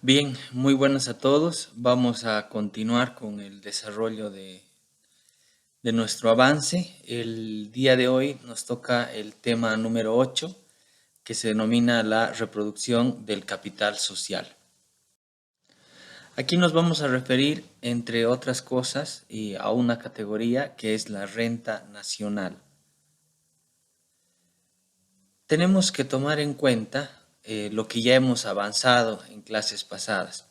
Bien, muy buenas a todos. Vamos a continuar con el desarrollo de nuestro avance. El día de hoy nos toca el tema número 8, que se denomina la reproducción del capital social. Aquí nos vamos a referir, entre otras cosas, a una categoría que es la renta nacional. Tenemos que tomar en cuenta lo que ya hemos avanzado en clases pasadas.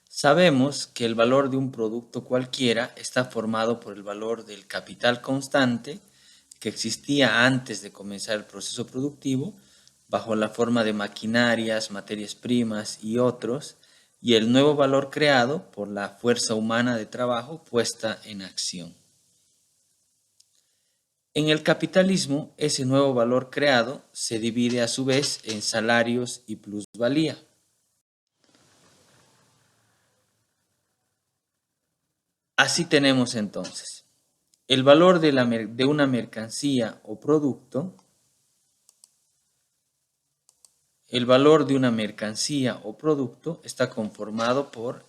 Sabemos que el valor de un producto cualquiera está formado por el valor del capital constante que existía antes de comenzar el proceso productivo, bajo la forma de maquinarias, materias primas y otros, y el nuevo valor creado por la fuerza humana de trabajo puesta en acción. En el capitalismo, ese nuevo valor creado se divide a su vez en salarios y plusvalía. Así tenemos entonces el valor de una mercancía o producto. El valor de una mercancía o producto está conformado por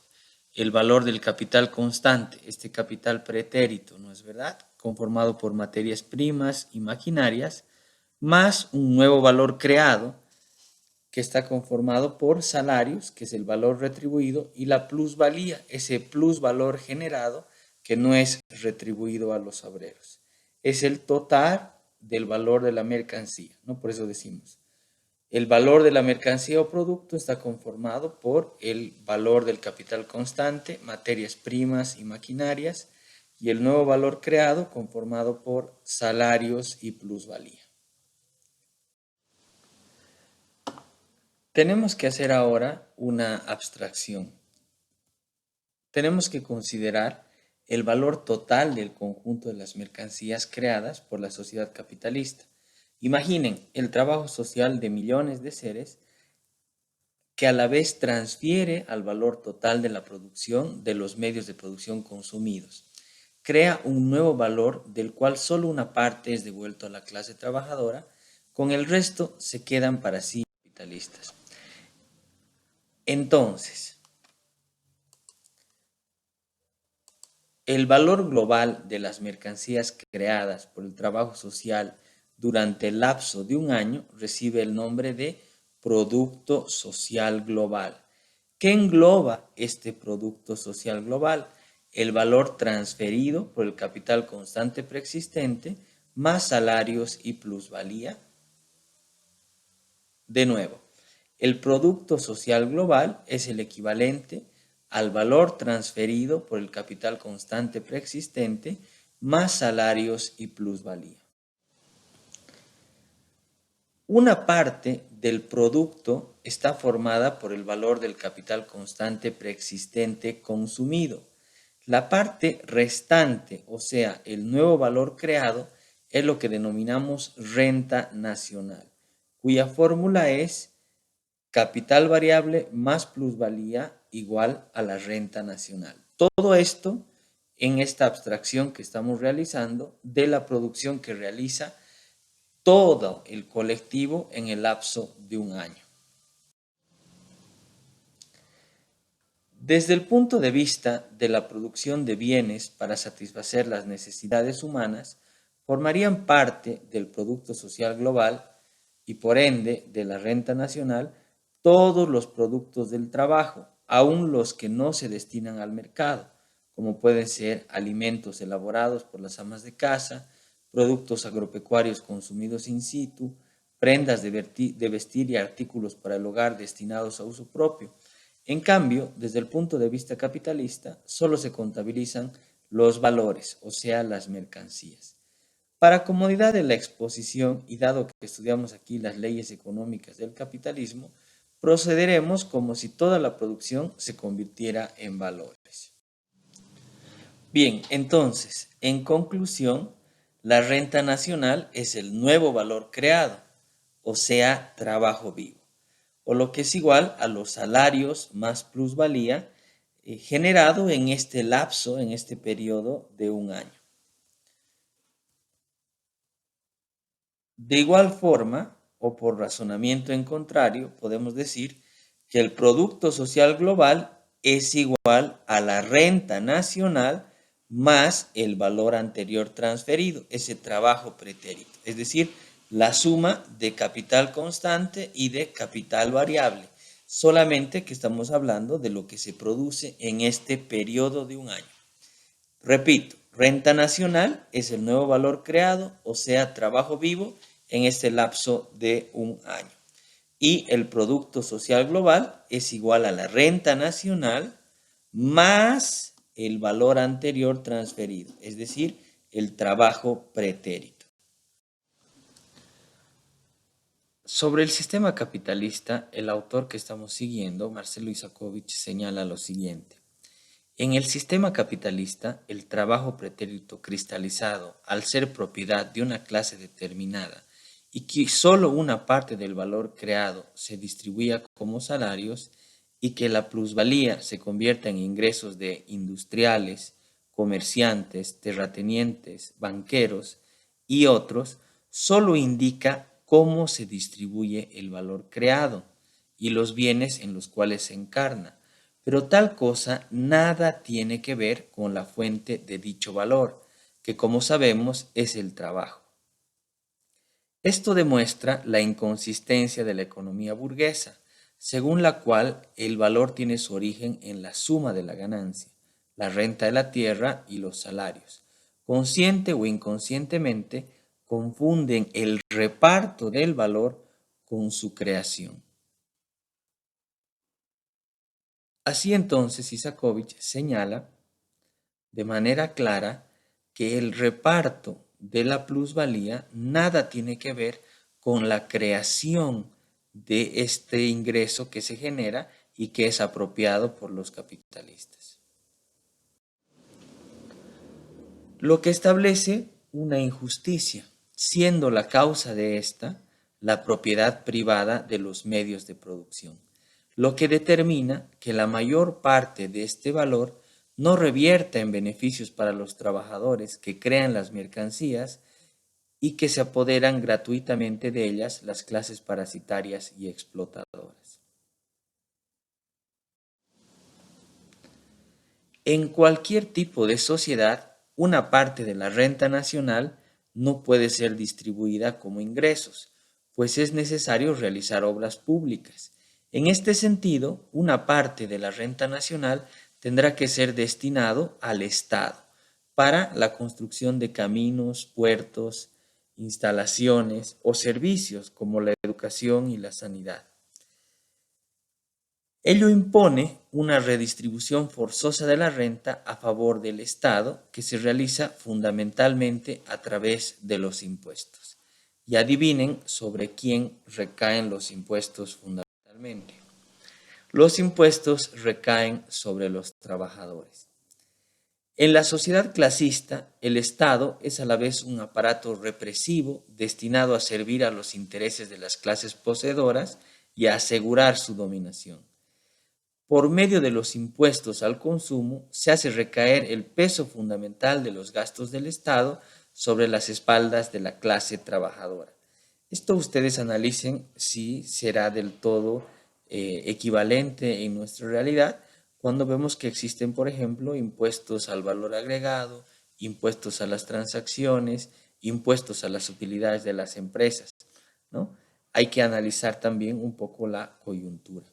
el valor del capital constante, este capital pretérito, ¿no es verdad? Conformado por materias primas y maquinarias, más un nuevo valor creado que está conformado por salarios, que es el valor retribuido, y la plusvalía, ese plusvalor generado que no es retribuido a los obreros. Es el total del valor de la mercancía, ¿no? Por eso decimos, el valor de la mercancía o producto está conformado por el valor del capital constante, materias primas y maquinarias, y el nuevo valor creado conformado por salarios y plusvalía. Tenemos que hacer ahora una abstracción. Tenemos que considerar el valor total del conjunto de las mercancías creadas por la sociedad capitalista. Imaginen el trabajo social de millones de seres que a la vez transfiere al valor total de la producción de los medios de producción consumidos. Crea un nuevo valor del cual solo una parte es devuelto a la clase trabajadora, con el resto se quedan para sí capitalistas. Entonces, el valor global de las mercancías creadas por el trabajo social durante el lapso de un año recibe el nombre de Producto Social Global. ¿Qué engloba este Producto Social Global? El valor transferido por el capital constante preexistente más salarios y plusvalía. De nuevo, el Producto Social Global es el equivalente al valor transferido por el capital constante preexistente más salarios y plusvalía. Una parte del producto está formada por el valor del capital constante preexistente consumido. La parte restante, o sea, el nuevo valor creado, es lo que denominamos renta nacional, cuya fórmula es capital variable más plusvalía igual a la renta nacional. Todo esto en esta abstracción que estamos realizando de la producción que realiza todo el colectivo en el lapso de un año. Desde el punto de vista de la producción de bienes para satisfacer las necesidades humanas, formarían parte del Producto Social Global y por ende de la renta nacional todos los productos del trabajo, aun los que no se destinan al mercado, como pueden ser alimentos elaborados por las amas de casa, productos agropecuarios consumidos in situ, prendas de vestir y artículos para el hogar destinados a uso propio. En cambio, desde el punto de vista capitalista, solo se contabilizan los valores, o sea, las mercancías. Para comodidad de la exposición y dado que estudiamos aquí las leyes económicas del capitalismo, procederemos como si toda la producción se convirtiera en valores. Bien, entonces, en conclusión, la renta nacional es el nuevo valor creado, o sea, trabajo vivo, o lo que es igual a los salarios más plusvalía generado en este lapso, en este periodo de un año. De igual forma, o por razonamiento en contrario, podemos decir que el Producto Social Global es igual a la renta nacional más el valor anterior transferido, ese trabajo pretérito, es decir, la suma de capital constante y de capital variable, solamente que estamos hablando de lo que se produce en este periodo de un año. Repito, renta nacional es el nuevo valor creado, o sea, trabajo vivo en este lapso de un año. Y el Producto Social Global es igual a la renta nacional más el valor anterior transferido, es decir, el trabajo pretérito. Sobre el sistema capitalista, el autor que estamos siguiendo, Marcelo Isacovich, señala lo siguiente. En el sistema capitalista, el trabajo pretérito cristalizado, al ser propiedad de una clase determinada y que solo una parte del valor creado se distribuya como salarios y que la plusvalía se convierta en ingresos de industriales, comerciantes, terratenientes, banqueros y otros, solo indica cómo se distribuye el valor creado y los bienes en los cuales se encarna, pero tal cosa nada tiene que ver con la fuente de dicho valor, que como sabemos es el trabajo. Esto demuestra la inconsistencia de la economía burguesa, según la cual el valor tiene su origen en la suma de la ganancia, la renta de la tierra y los salarios. Consciente o inconscientemente, confunden el reparto del valor con su creación. Así entonces, Isakovich señala de manera clara que el reparto de la plusvalía nada tiene que ver con la creación de este ingreso que se genera y que es apropiado por los capitalistas. Lo que establece una injusticia, siendo la causa de esta la propiedad privada de los medios de producción, lo que determina que la mayor parte de este valor no revierta en beneficios para los trabajadores que crean las mercancías y que se apoderan gratuitamente de ellas las clases parasitarias y explotadoras. En cualquier tipo de sociedad, una parte de la renta nacional no puede ser distribuida como ingresos, pues es necesario realizar obras públicas. En este sentido, una parte de la renta nacional tendrá que ser destinado al Estado para la construcción de caminos, puertos, instalaciones o servicios como la educación y la sanidad. Ello impone una redistribución forzosa de la renta a favor del Estado que se realiza fundamentalmente a través de los impuestos. Y adivinen sobre quién recaen los impuestos fundamentalmente. Los impuestos recaen sobre los trabajadores. En la sociedad clasista, el Estado es a la vez un aparato represivo destinado a servir a los intereses de las clases poseedoras y a asegurar su dominación. Por medio de los impuestos al consumo, se hace recaer el peso fundamental de los gastos del Estado sobre las espaldas de la clase trabajadora. Esto ustedes analicen si será del todo equivalente en nuestra realidad cuando vemos que existen, por ejemplo, impuestos al valor agregado, impuestos a las transacciones, impuestos a las utilidades de las empresas, ¿no? Hay que analizar también un poco la coyuntura.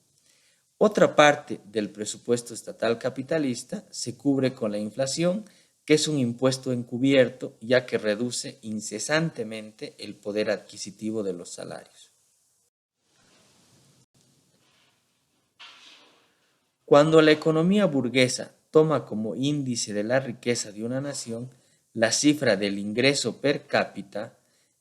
Otra parte del presupuesto estatal capitalista se cubre con la inflación, que es un impuesto encubierto, ya que reduce incesantemente el poder adquisitivo de los salarios. Cuando la economía burguesa toma como índice de la riqueza de una nación la cifra del ingreso per cápita,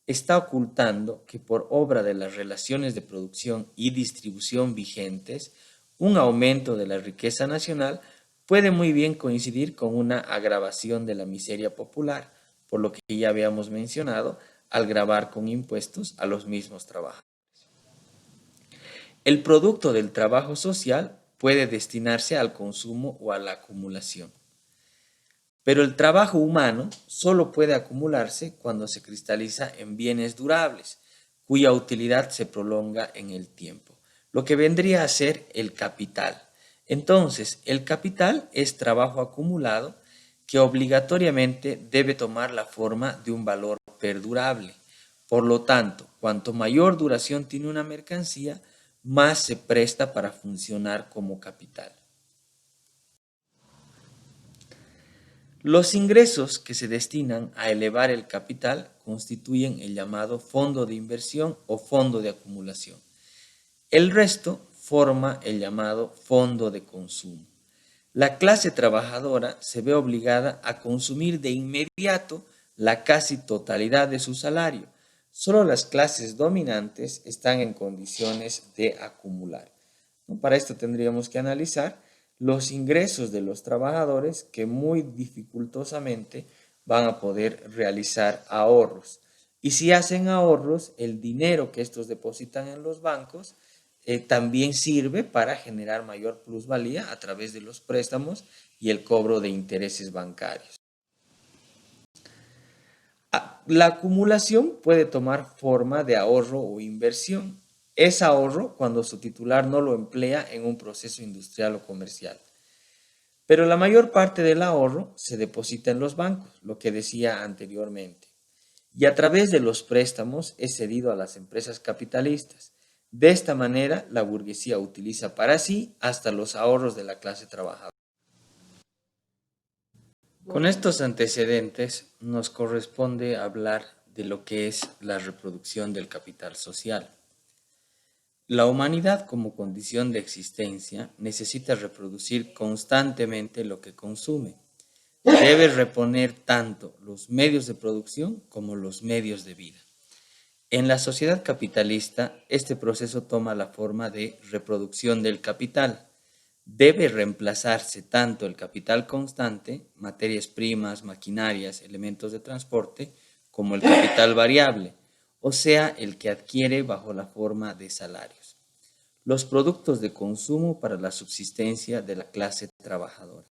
está ocultando que por obra de las relaciones de producción y distribución vigentes, un aumento de la riqueza nacional puede muy bien coincidir con una agravación de la miseria popular, por lo que ya habíamos mencionado, al gravar con impuestos a los mismos trabajadores. El producto del trabajo social puede destinarse al consumo o a la acumulación. Pero el trabajo humano solo puede acumularse cuando se cristaliza en bienes durables, cuya utilidad se prolonga en el tiempo. lo que vendría a ser el capital. Entonces, el capital es trabajo acumulado que obligatoriamente debe tomar la forma de un valor perdurable. Por lo tanto, cuanto mayor duración tiene una mercancía, más se presta para funcionar como capital. Los ingresos que se destinan a elevar el capital constituyen el llamado fondo de inversión o fondo de acumulación. El resto forma el llamado fondo de consumo. La clase trabajadora se ve obligada a consumir de inmediato la casi totalidad de su salario. Solo las clases dominantes están en condiciones de acumular. Para esto tendríamos que analizar los ingresos de los trabajadores que muy dificultosamente van a poder realizar ahorros. Y si hacen ahorros, el dinero que estos depositan en los bancos también sirve para generar mayor plusvalía a través de los préstamos y el cobro de intereses bancarios. La acumulación puede tomar forma de ahorro o inversión. Es ahorro cuando su titular no lo emplea en un proceso industrial o comercial. Pero la mayor parte del ahorro se deposita en los bancos, lo que decía anteriormente, y a través de los préstamos es cedido a las empresas capitalistas. De esta manera, la burguesía utiliza para sí hasta los ahorros de la clase trabajadora. Con estos antecedentes nos corresponde hablar de lo que es la reproducción del capital social. La humanidad como condición de existencia necesita reproducir constantemente lo que consume. Debe reponer tanto los medios de producción como los medios de vida. En la sociedad capitalista, este proceso toma la forma de reproducción del capital. Debe reemplazarse tanto el capital constante, materias primas, maquinarias, elementos de transporte, como el capital variable, o sea, el que adquiere bajo la forma de salarios. Los productos de consumo para la subsistencia de la clase trabajadora.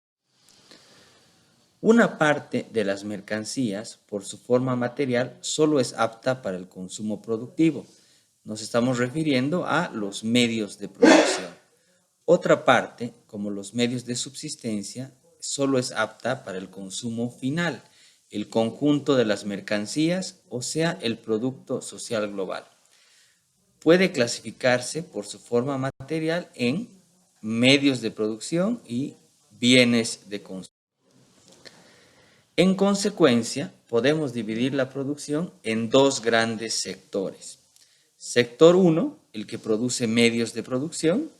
Una parte de las mercancías, por su forma material, solo es apta para el consumo productivo. Nos estamos refiriendo a los medios de producción. Otra parte, como los medios de subsistencia, solo es apta para el consumo final, el conjunto de las mercancías, o sea, el producto social global. Puede clasificarse por su forma material en medios de producción y bienes de consumo. En consecuencia, podemos dividir la producción en dos grandes sectores. Sector 1, el que produce medios de producción,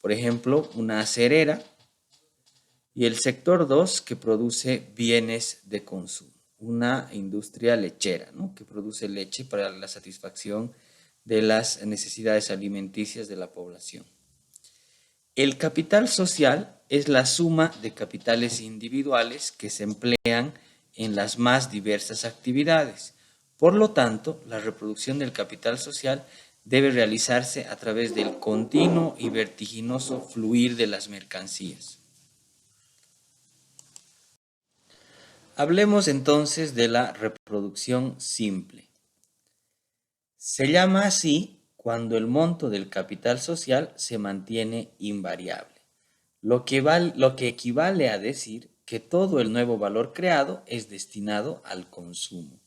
por ejemplo, una acerera, y el sector 2, que produce bienes de consumo, una industria lechera, ¿no?, que produce leche para la satisfacción de las necesidades alimenticias de la población. El capital social es la suma de capitales individuales que se emplean en las más diversas actividades. Por lo tanto, la reproducción del capital social debe realizarse a través del continuo y vertiginoso fluir de las mercancías. Hablemos entonces de la reproducción simple. Se llama así cuando el monto del capital social se mantiene invariable, lo que equivale a decir que todo el nuevo valor creado es destinado al consumo.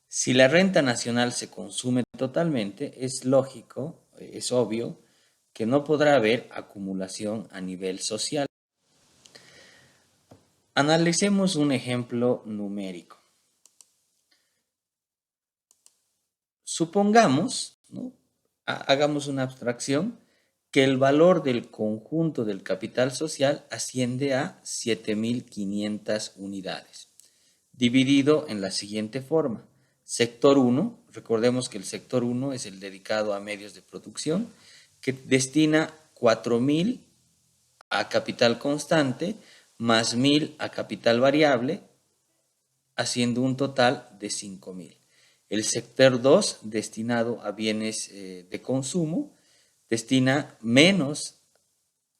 Si la renta nacional se consume totalmente, es lógico, es obvio, que no podrá haber acumulación a nivel social. Analicemos un ejemplo numérico. Supongamos, ¿no?, hagamos una abstracción, que el valor del conjunto del capital social asciende a 7.500 unidades, dividido en la siguiente forma. Sector 1, recordemos que el sector 1 es el dedicado a medios de producción, que destina 4.000 a capital constante, más 1.000 a capital variable, haciendo un total de 5.000. El sector 2, destinado a bienes de consumo, destina menos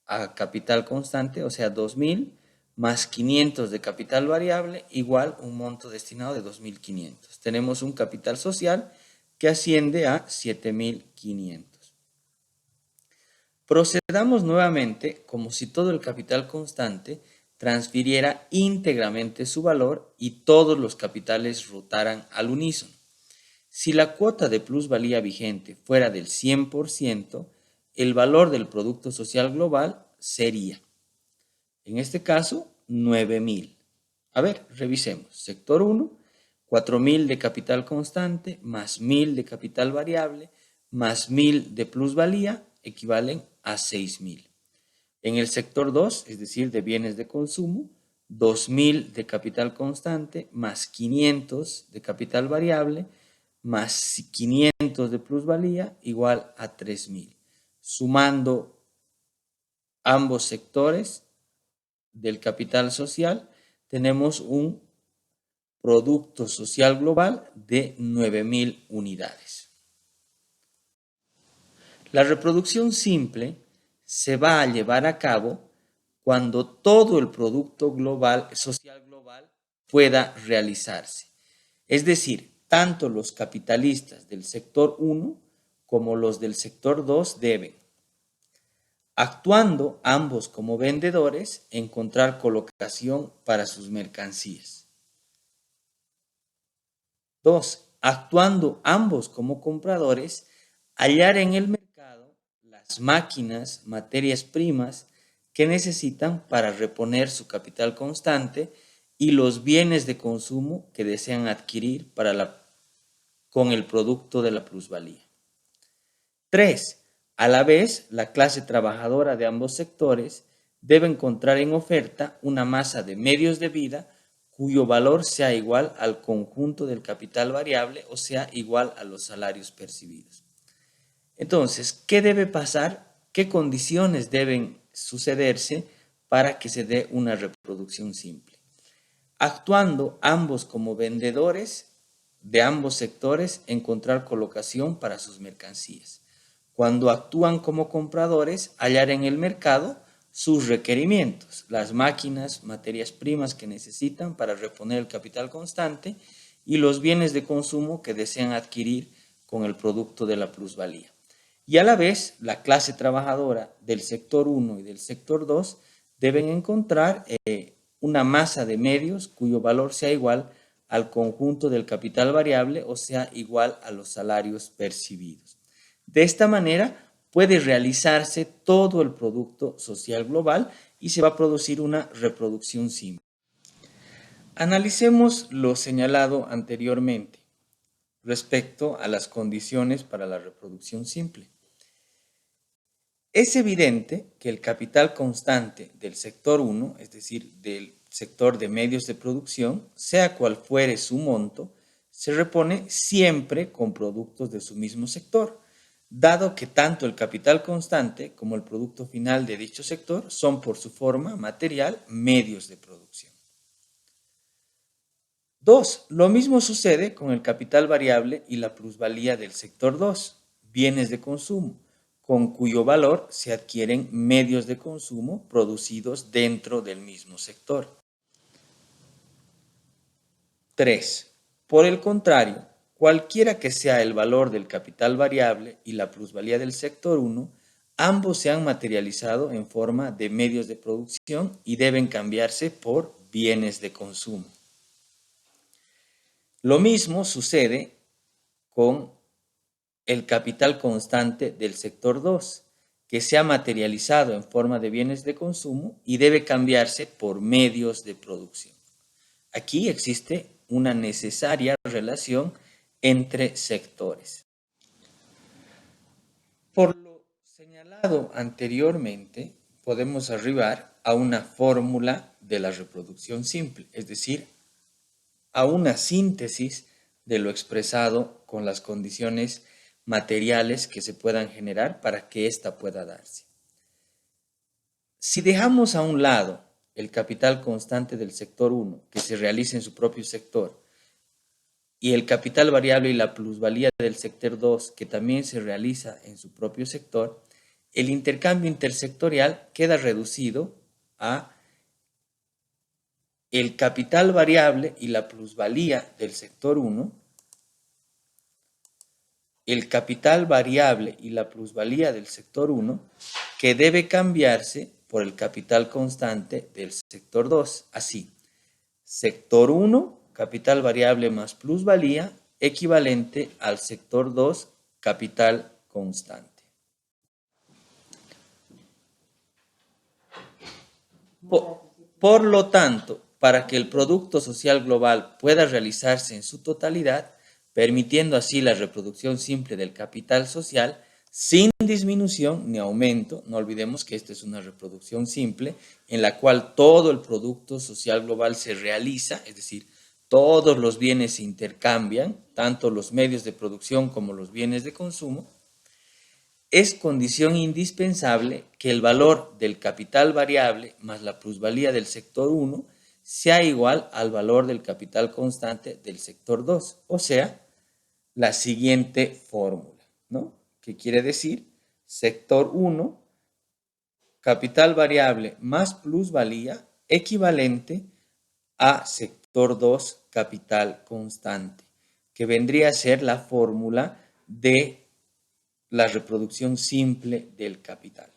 a capital constante, o sea, 2.000, más 500 de capital variable, igual un monto destinado de 2.500. Tenemos un capital social que asciende a 7.500. Procedamos nuevamente como si todo el capital constante transfiriera íntegramente su valor y todos los capitales rotaran al unísono. Si la cuota de plusvalía vigente fuera del 100%, el valor del Producto Social Global sería, en este caso, 9.000. A ver, revisemos. Sector 1, 4.000 de capital constante más 1.000 de capital variable más 1.000 de plusvalía equivalen a 6.000. En el sector 2, es decir, de bienes de consumo, 2.000 de capital constante más 500 de capital variable más 500 de plusvalía igual a 3.000. Sumando ambos sectores del capital social, tenemos un Producto Social Global de 9.000 unidades. La reproducción simple se va a llevar a cabo cuando todo el Producto Social Global pueda realizarse. Es decir, tanto los capitalistas del sector 1 como los del sector 2 deben, actuando ambos como vendedores, encontrar colocación para sus mercancías. 2. Actuando ambos como compradores, hallar en el mercado las máquinas, materias primas que necesitan para reponer su capital constante y los bienes de consumo que desean adquirir con el producto de la plusvalía. 3. A la vez, la clase trabajadora de ambos sectores debe encontrar en oferta una masa de medios de vida cuyo valor sea igual al conjunto del capital variable o sea igual a los salarios percibidos. Entonces, ¿qué debe pasar? ¿Qué condiciones deben sucederse para que se dé una reproducción simple? Actuando ambos como vendedores de ambos sectores, encontrar colocación para sus mercancías. Cuando actúan como compradores, hallar en el mercado sus requerimientos, las máquinas, materias primas que necesitan para reponer el capital constante y los bienes de consumo que desean adquirir con el producto de la plusvalía. Y a la vez, la clase trabajadora del sector 1 y del sector 2 deben encontrar una masa de medios cuyo valor sea igual al conjunto del capital variable o sea igual a los salarios percibidos. De esta manera puede realizarse todo el Producto Social Global y se va a producir una reproducción simple. Analicemos lo señalado anteriormente respecto a las condiciones para la reproducción simple. Es evidente que el capital constante del sector 1, es decir, del sector de medios de producción, sea cual fuere su monto, se repone siempre con productos de su mismo sector, dado que tanto el capital constante como el producto final de dicho sector son por su forma material medios de producción. 2. Lo mismo sucede con el capital variable y la plusvalía del sector 2, bienes de consumo, con cuyo valor se adquieren medios de consumo producidos dentro del mismo sector. 3. Por el contrario, cualquiera que sea el valor del capital variable y la plusvalía del sector 1, ambos se han materializado en forma de medios de producción y deben cambiarse por bienes de consumo. Lo mismo sucede con el capital constante del sector 2, que se ha materializado en forma de bienes de consumo y debe cambiarse por medios de producción. Aquí existe una necesaria relación entre sectores. Por lo señalado anteriormente, podemos arribar a una fórmula de la reproducción simple, es decir, a una síntesis de lo expresado con las condiciones materiales que se puedan generar para que ésta pueda darse. Si dejamos a un lado el capital constante del sector 1 que se realiza en su propio sector y el capital variable y la plusvalía del sector 2 que también se realiza en su propio sector, el intercambio intersectorial queda reducido a el capital variable y la plusvalía del sector 1 el capital variable y la plusvalía del sector 1, que debe cambiarse por el capital constante del sector 2. Así, sector 1, capital variable más plusvalía, equivalente al sector 2, capital constante. Por lo tanto, para que el Producto Social Global pueda realizarse en su totalidad, permitiendo así la reproducción simple del capital social, sin disminución ni aumento, no olvidemos que esta es una reproducción simple, en la cual todo el Producto Social Global se realiza, es decir, todos los bienes se intercambian, tanto los medios de producción como los bienes de consumo, es condición indispensable que el valor del capital variable más la plusvalía del sector 1 sea igual al valor del capital constante del sector 2, o sea, la siguiente fórmula, ¿no? ¿Qué quiere decir? Sector 1, capital variable más plusvalía equivalente a sector 2, capital constante, que vendría a ser la fórmula de la reproducción simple del capital.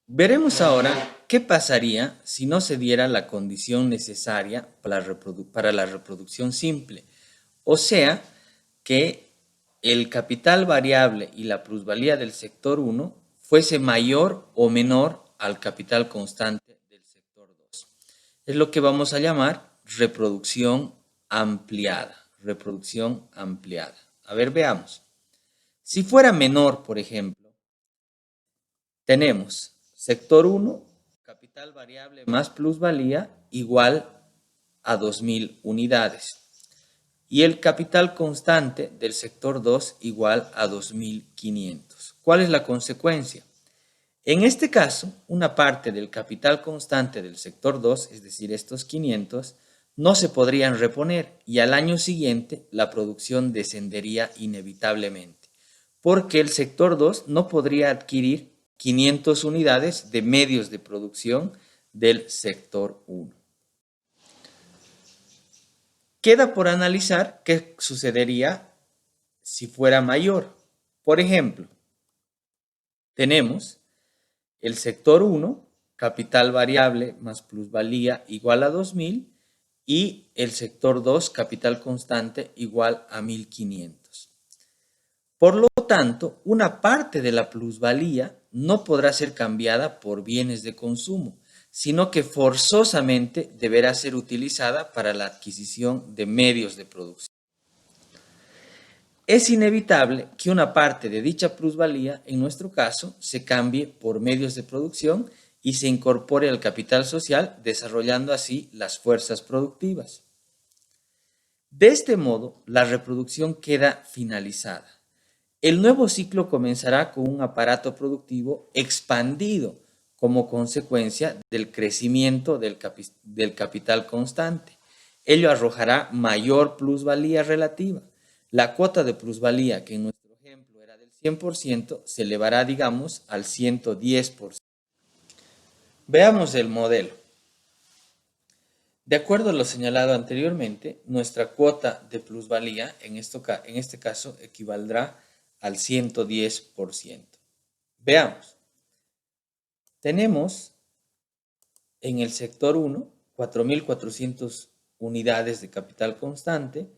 Veremos ahora qué pasaría si no se diera la condición necesaria para la reproducción simple, o sea, que el capital variable y la plusvalía del sector 1 fuese mayor o menor al capital constante del sector 2. Es lo que vamos a llamar reproducción ampliada. Reproducción ampliada. A ver, veamos. Si fuera menor, por ejemplo, tenemos sector 1, capital variable más plusvalía igual a 2.000 unidades. Y el capital constante del sector 2 igual a 2.500. ¿Cuál es la consecuencia? En este caso, una parte del capital constante del sector 2, es decir, estos 500, no se podrían reponer y al año siguiente la producción descendería inevitablemente, porque el sector 2 no podría adquirir 500 unidades de medios de producción del sector 1. Queda por analizar qué sucedería si fuera mayor. Por ejemplo, tenemos el sector 1, capital variable más plusvalía igual a 2.000 y el sector 2, capital constante igual a 1.500. Por lo tanto, una parte de la plusvalía no podrá ser cambiada por bienes de consumo, sino que forzosamente deberá ser utilizada para la adquisición de medios de producción. Es inevitable que una parte de dicha plusvalía, en nuestro caso, se cambie por medios de producción y se incorpore al capital social, desarrollando así las fuerzas productivas. De este modo, la reproducción queda finalizada. El nuevo ciclo comenzará con un aparato productivo expandido como consecuencia del crecimiento del capital constante. Ello arrojará mayor plusvalía relativa. La cuota de plusvalía, que en nuestro ejemplo era del 100%, se elevará, digamos, al 110%. Veamos el modelo. De acuerdo a lo señalado anteriormente, nuestra cuota de plusvalía, en este caso, equivaldrá al 110%. Veamos. Tenemos en el sector 1 4.400 unidades de capital constante,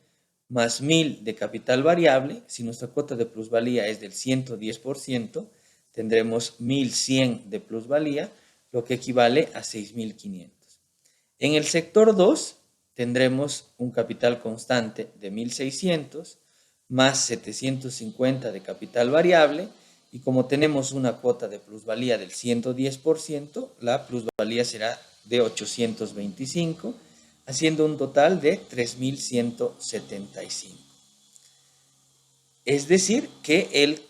más 1.000 de capital variable. Si nuestra cuota de plusvalía es del 110%, tendremos 1.100 de plusvalía, lo que equivale a 6.500. En el sector 2 tendremos un capital constante de 1.600 más 750 de capital variable, y como tenemos una cuota de plusvalía del 110%, la plusvalía será de 825, haciendo un total de 3.175. Es decir, que el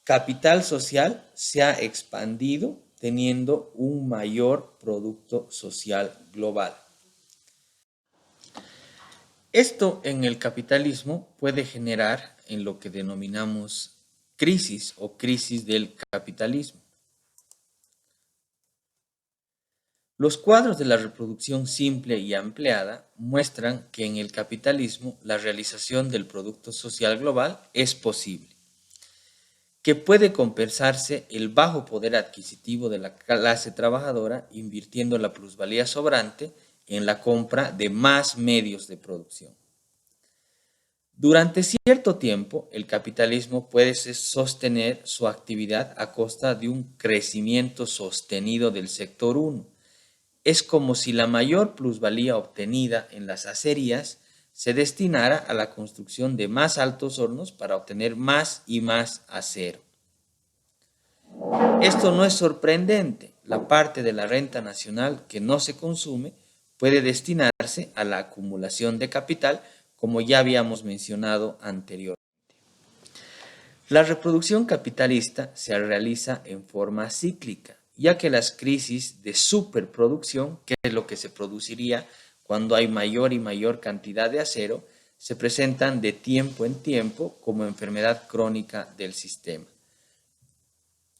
capital social se ha expandido teniendo un mayor producto social global. Esto en el capitalismo puede generar en lo que denominamos crisis o crisis del capitalismo. Los cuadros de la reproducción simple y ampliada muestran que en el capitalismo la realización del producto social global es posible, que puede compensarse el bajo poder adquisitivo de la clase trabajadora invirtiendo la plusvalía sobrante en la compra de más medios de producción. Durante cierto tiempo, el capitalismo puede sostener su actividad a costa de un crecimiento sostenido del sector 1. Es como si la mayor plusvalía obtenida en las acerías se destinara a la construcción de más altos hornos para obtener más y más acero. Esto no es sorprendente. La parte de la renta nacional que no se consume puede destinarse a la acumulación de capital, como ya habíamos mencionado anteriormente. La reproducción capitalista se realiza en forma cíclica, ya que las crisis de superproducción, que es lo que se produciría cuando hay mayor y mayor cantidad de acero, se presentan de tiempo en tiempo como enfermedad crónica del sistema.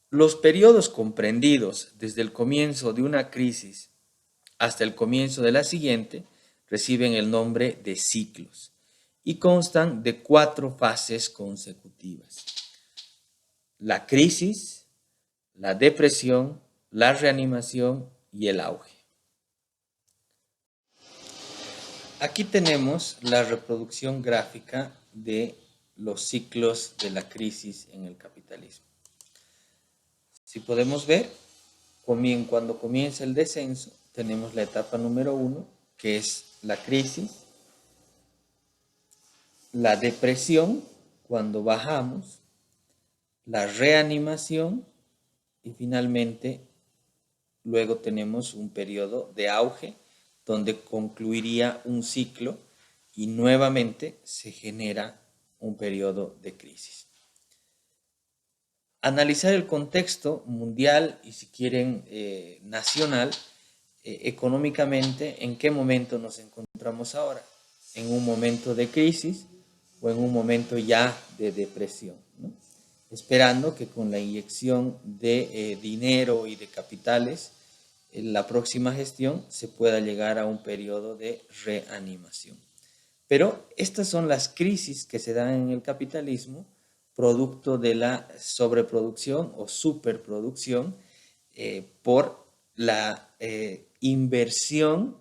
Los periodos comprendidos desde el comienzo de una crisis hasta el comienzo de la siguiente reciben el nombre de ciclos y constan de 4 fases consecutivas: la crisis, la depresión, la reanimación y el auge. Aquí tenemos la reproducción gráfica de los ciclos de la crisis en el capitalismo. Si podemos ver, cuando comienza el descenso, tenemos la etapa número 1, que es la crisis, la depresión, cuando bajamos, la reanimación y finalmente luego tenemos un periodo de auge donde concluiría un ciclo y nuevamente se genera un periodo de crisis. Analizar el contexto mundial y, si quieren, nacional, económicamente, en qué momento nos encontramos ahora, en un momento de crisis o en un momento ya de depresión, ¿no? Esperando que con la inyección de dinero y de capitales, en la próxima gestión se pueda llegar a un periodo de reanimación. Pero estas son las crisis que se dan en el capitalismo, producto de la sobreproducción o superproducción por la inversión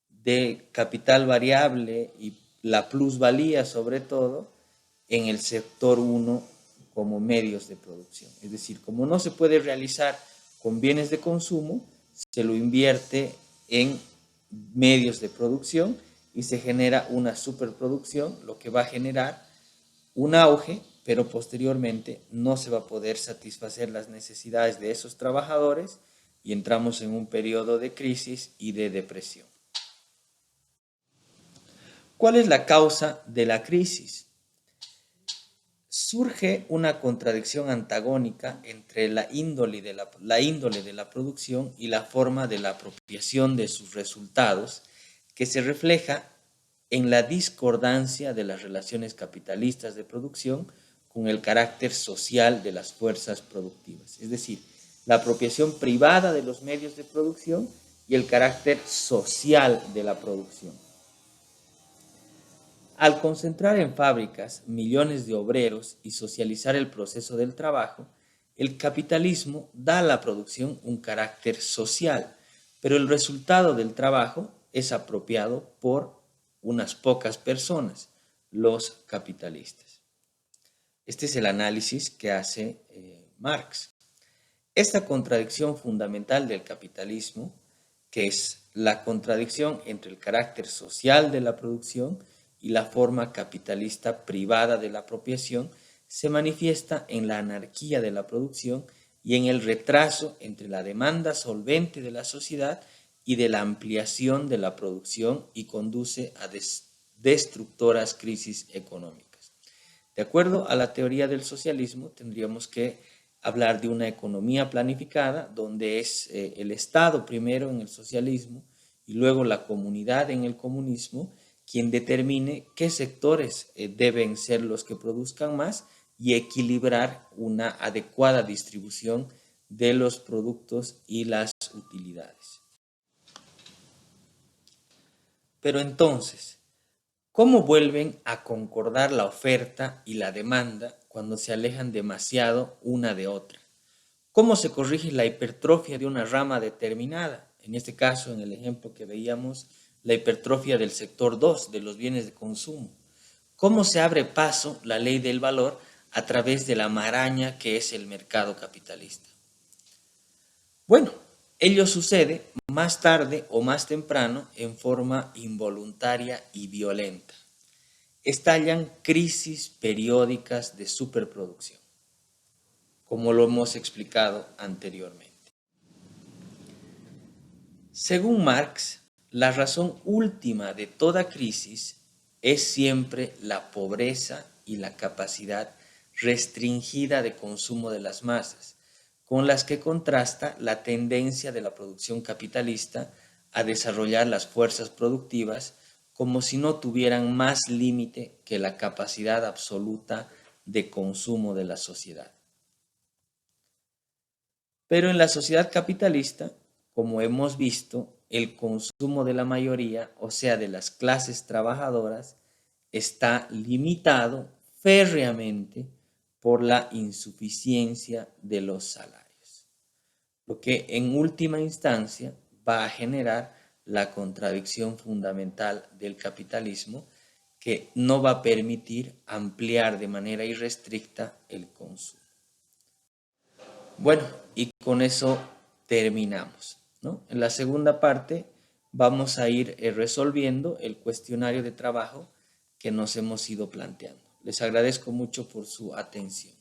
de capital variable y la plusvalía, sobre todo, en el sector 1 como medios de producción. Es decir, como no se puede realizar con bienes de consumo, se lo invierte en medios de producción y se genera una superproducción, lo que va a generar un auge, pero posteriormente no se va a poder satisfacer las necesidades de esos trabajadores y entramos en un periodo de crisis y de depresión. ¿Cuál es la causa de la crisis? Surge una contradicción antagónica entre la índole de la producción y la forma de la apropiación de sus resultados, que se refleja en la discordancia de las relaciones capitalistas de producción con el carácter social de las fuerzas productivas. Es decir, la apropiación privada de los medios de producción y el carácter social de la producción. Al concentrar en fábricas millones de obreros y socializar el proceso del trabajo, el capitalismo da a la producción un carácter social, pero el resultado del trabajo es apropiado por unas pocas personas, los capitalistas. Este es el análisis que hace Marx. Esta contradicción fundamental del capitalismo, que es la contradicción entre el carácter social de la producción y la forma capitalista privada de la apropiación, se manifiesta en la anarquía de la producción y en el retraso entre la demanda solvente de la sociedad y de la ampliación de la producción, y conduce a destructoras crisis económicas. De acuerdo a la teoría del socialismo, tendríamos que hablar de una economía planificada, donde es el Estado primero en el socialismo y luego la comunidad en el comunismo quien determine qué sectores deben ser los que produzcan más y equilibrar una adecuada distribución de los productos y las utilidades. Pero entonces, ¿cómo vuelven a concordar la oferta y la demanda cuando se alejan demasiado una de otra? ¿Cómo se corrige la hipertrofia de una rama determinada? En este caso, en el ejemplo que veíamos, la hipertrofia del sector 2 de los bienes de consumo. ¿Cómo se abre paso la ley del valor a través de la maraña que es el mercado capitalista? Bueno, ello sucede más tarde o más temprano en forma involuntaria y violenta. Estallan crisis periódicas de superproducción, como lo hemos explicado anteriormente. Según Marx, la razón última de toda crisis es siempre la pobreza y la capacidad restringida de consumo de las masas, con las que contrasta la tendencia de la producción capitalista a desarrollar las fuerzas productivas como si no tuvieran más límite que la capacidad absoluta de consumo de la sociedad. Pero en la sociedad capitalista, como hemos visto, el consumo de la mayoría, o sea, de las clases trabajadoras, está limitado férreamente por la insuficiencia de los salarios, lo que en última instancia va a generar la contradicción fundamental del capitalismo, que no va a permitir ampliar de manera irrestricta el consumo. Bueno, y con eso terminamos, ¿no? En la segunda parte vamos a ir resolviendo el cuestionario de trabajo que nos hemos ido planteando. Les agradezco mucho por su atención.